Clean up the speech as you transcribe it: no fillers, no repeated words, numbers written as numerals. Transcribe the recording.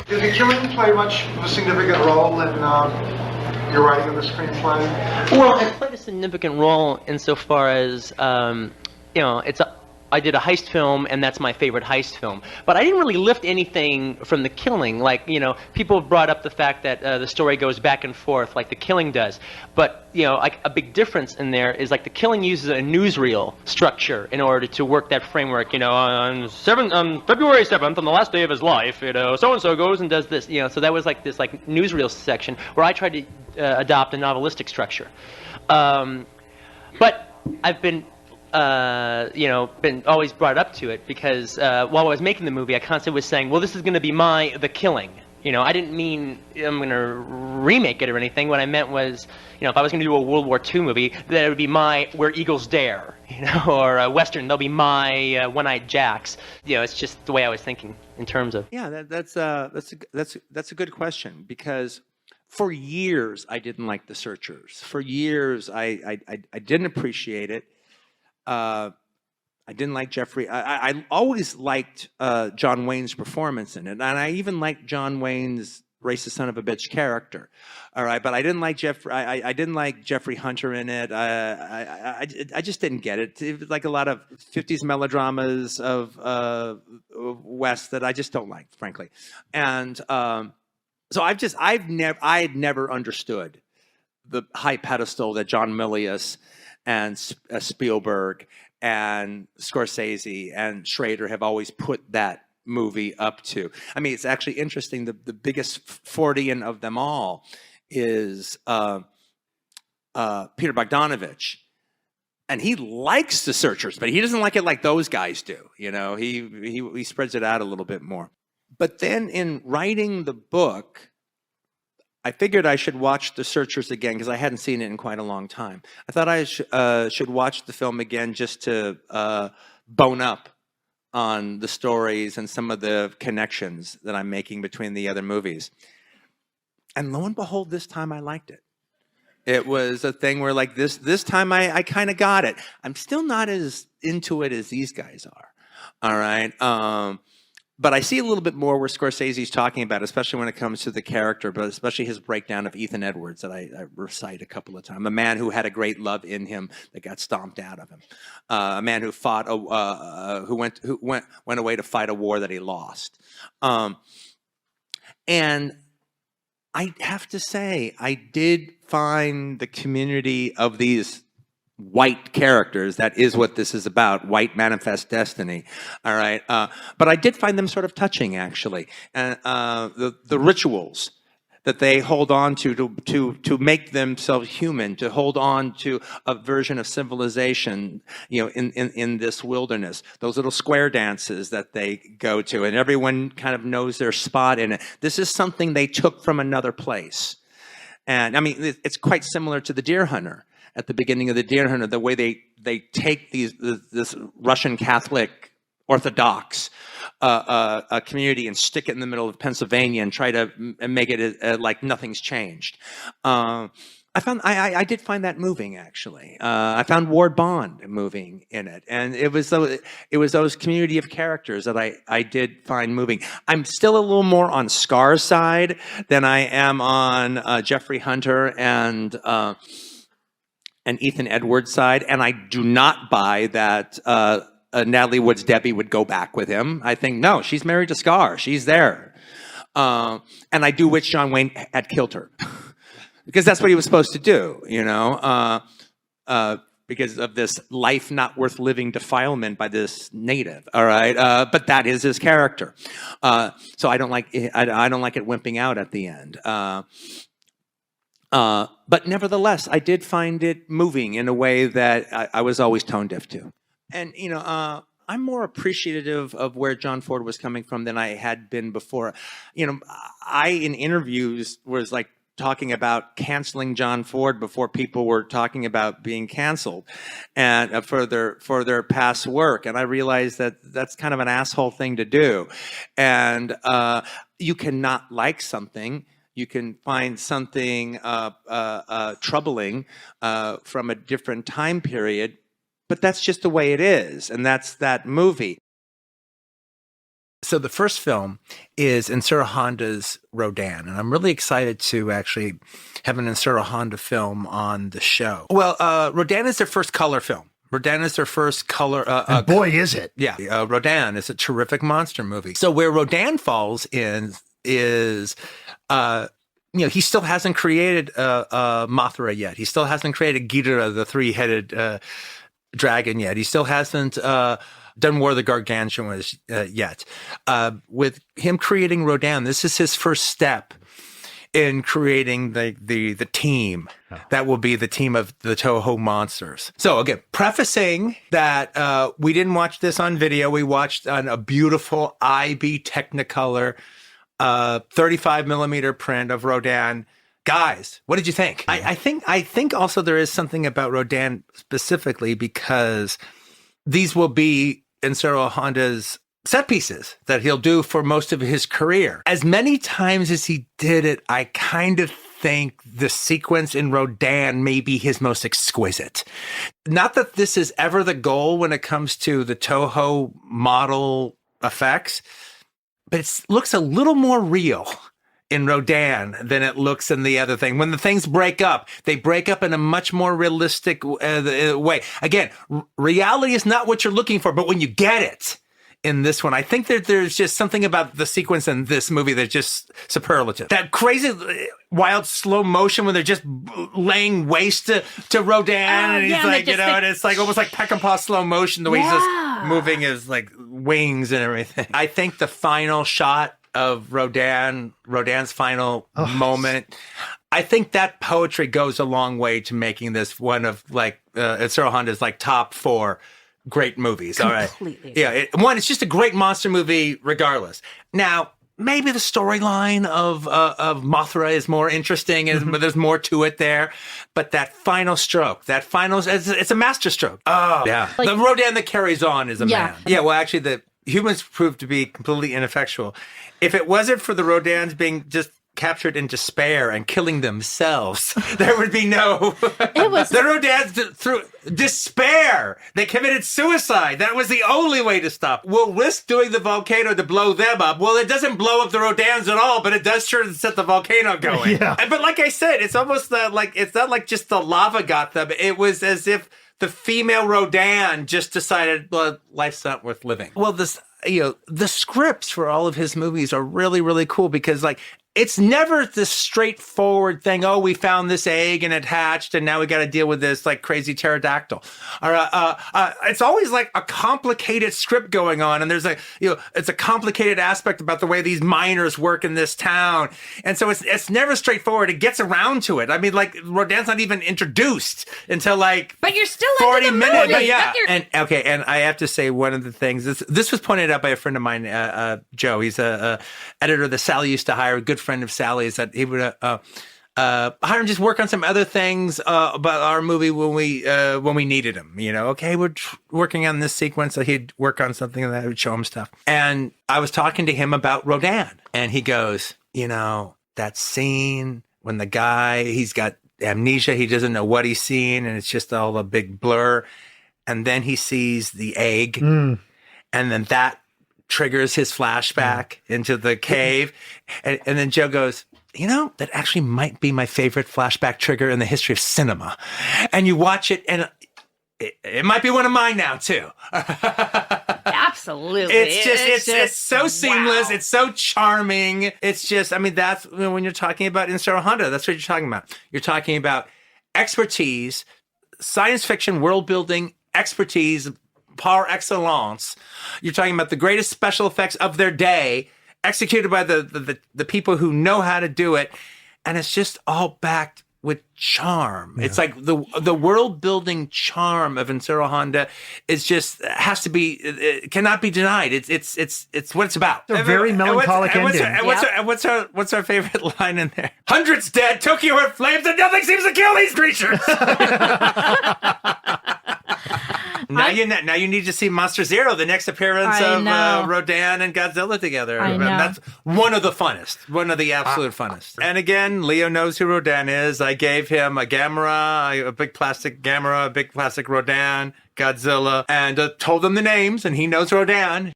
Did the killing play much of a significant role in your writing of the screenplay? Well, it played a significant role insofar as, I did a heist film, and that's my favorite heist film. But I didn't really lift anything from the killing. Like, people have brought up the fact that the story goes back and forth like the killing does. But, like a big difference in there is like the killing uses a newsreel structure in order to work that framework. On February 7th, on the last day of his life, so-and-so goes and does this. So that was like this like newsreel section where I tried to adopt a novelistic structure. But I've been been always brought up to it because while I was making the movie, I constantly was saying, well, this is going to be The Killing. I didn't mean I'm going to remake it or anything. What I meant was, if I was going to do a World War II movie, that it would be my Where Eagles Dare, or a Western, they'll be my One-Eyed Jacks. It's just the way I was thinking in terms of. Yeah, that's a good question, because for years I didn't like The Searchers. For years I didn't appreciate it. I didn't like Jeffrey. I always liked John Wayne's performance in it, and I even liked John Wayne's racist son of a bitch character. All right, but I didn't like Jeffrey. I didn't like Jeffrey Hunter in it. I just didn't get it. It was like a lot of '50s melodramas of West that I just don't like, frankly. And so I had never understood the high pedestal that John Milius and Spielberg and Scorsese and Schrader have always put that movie up to. I mean, it's actually interesting. The biggest Fordian of them all is Peter Bogdanovich. And he likes The Searchers, but he doesn't like it like those guys do. He spreads it out a little bit more. But then in writing the book, I figured I should watch The Searchers again because I hadn't seen it in quite a long time. I thought I should watch the film again just to bone up on the stories and some of the connections that I'm making between the other movies. And lo and behold, this time I liked it. It was a thing where like this time I kind of got it. I'm still not as into it as these guys are. All right. But I see a little bit more where Scorsese's talking about, especially when it comes to the character, but especially his breakdown of Ethan Edwards that I recite a couple of times. A man who had a great love in him that got stomped out of him. A man who fought, who went away to fight a war that he lost. And I have to say, I did find the community of these white characters, that is what this is about, white manifest destiny, all right? But I did find them sort of touching, actually. And the rituals that they hold on to make themselves human, to hold on to a version of civilization, in this wilderness. Those little square dances that they go to, and everyone kind of knows their spot in it. This is something they took from another place. And I mean, it's quite similar to The Deer Hunter. At the beginning of The Deer Hunter, the way they take this Russian Catholic Orthodox a community and stick it in the middle of Pennsylvania and try to make it like nothing's changed. I did find that moving, actually. I found Ward Bond moving in it, and it was those community of characters that I did find moving. I'm still a little more on Scar's side than I am on Jeffrey Hunter and Ethan Edwards' side, and I do not buy that Natalie Wood's Debbie would go back with him. I think, no, she's married to Scar. She's there. And I do wish John Wayne had killed her. Because that's what he was supposed to do, because of this life not worth living defilement by this native, all right? But that is his character. So I don't like it wimping out at the end. But nevertheless, I did find it moving in a way that I was always tone deaf to. And, I'm more appreciative of where John Ford was coming from than I had been before. I, in interviews, was like talking about canceling John Ford before people were talking about being canceled and for their past work. And I realized that that's kind of an asshole thing to do. And you cannot like something. You can find something troubling from a different time period, but that's just the way it is, and that's that movie. So the first film is Insuro Honda's Rodan, and I'm really excited to actually have an Insuro Honda film on the show. Well, Rodan is their first color film. Rodan is their first color. And boy, is it. Yeah, Rodan is a terrific monster movie. So where Rodan falls in is, he still hasn't created Mothra yet. He still hasn't created Ghidorah, the three-headed dragon yet. He still hasn't done War of the Gargantuans yet. With him creating Rodan, this is his first step in creating the team that will be the team of the Toho monsters. So again, prefacing that we didn't watch this on video. We watched on a beautiful IB Technicolor 35 millimeter print of Rodan. Guys, what did you think? I think also there is something about Rodan specifically because these will be Insuro Honda's set pieces that he'll do for most of his career. As many times as he did it, I kind of think the sequence in Rodan may be his most exquisite. Not that this is ever the goal when it comes to the Toho model effects, but it looks a little more real in Rodan than it looks in the other thing. When the things break up, they break up in a much more realistic way. Again, reality is not what you're looking for, but when you get it in this one, I think that there's just something about the sequence in this movie that's just superlative. That crazy, wild slow motion when they're just laying waste to Rodan, and he's like, and it's like almost like Peckinpah slow motion, the way he's just moving his like wings and everything. I think the final shot of Rodan's final moment, I think that poetry goes a long way to making this one of like Insuro Honda's like top 4 great movies. Completely. All right. Yeah. It's just a great monster movie regardless. Now, maybe the storyline of Mothra is more interesting and there's more to it there. But that final stroke, it's a master stroke. Oh, yeah. Like, the Rodan that carries on is a yeah. man. Yeah, well, actually, the humans proved to be completely ineffectual. If it wasn't for the Rodans being just captured in despair and killing themselves, there would be no... It was... The Rodans, through despair, they committed suicide. That was the only way to stop. We'll risk doing the volcano to blow them up. Well, it doesn't blow up the Rodans at all, but it does sure set the volcano going. Yeah. But like I said, it's almost it's not like just the lava got them. It was as if the female Rodan just decided, well, life's not worth living. Well, the scripts for all of his movies are really, really cool because it's never this straightforward thing. Oh, we found this egg and it hatched, and now we got to deal with this like crazy pterodactyl. It's always like a complicated script going on, and there's it's a complicated aspect about the way these miners work in this town, and so it's never straightforward. It gets around to it. I mean, Rodan's not even introduced until But you're still 40 into the minutes. movie. But yeah, But and I have to say one of the things this was pointed out by a friend of mine, Joe. He's a editor that Sally used to hire, a good friend of Sally's, that he would hire him just work on some other things about our movie when we needed him. Okay, we're working on this sequence, so he'd work on something and I would show him stuff. And I was talking to him about Rodan, and he goes, that scene when the guy, he's got amnesia, he doesn't know what he's seen, and it's just all a big blur. And then he sees the egg, and then that triggers his flashback into the cave. And then Joe goes, that actually might be my favorite flashback trigger in the history of cinema. And you watch it, and it might be one of mine now, too. absolutely. It's so seamless. Wow. It's so charming. It's just, that's when you're talking about Insuro Honda, that's what you're talking about. You're talking about expertise, science fiction, world building, expertise, par excellence. You're talking about the greatest special effects of their day, executed by the people who know how to do it, and it's just all backed with charm. Yeah. It's like the world building charm of Insuro Honda is just has to be, it cannot be denied. It's what it's about. It's a very melancholic ending. What's our favorite line in there? Hundreds dead, Tokyo in flames, and nothing seems to kill these creatures. Now you need to see Monster Zero, the next appearance of Rodan and Godzilla together. I know. That's one of the funnest, one of the absolute funnest. And again, Leo knows who Rodan is. I gave him a Gamera, a big plastic Gamera, a big plastic Rodan, Godzilla, and told him the names, and he knows Rodan.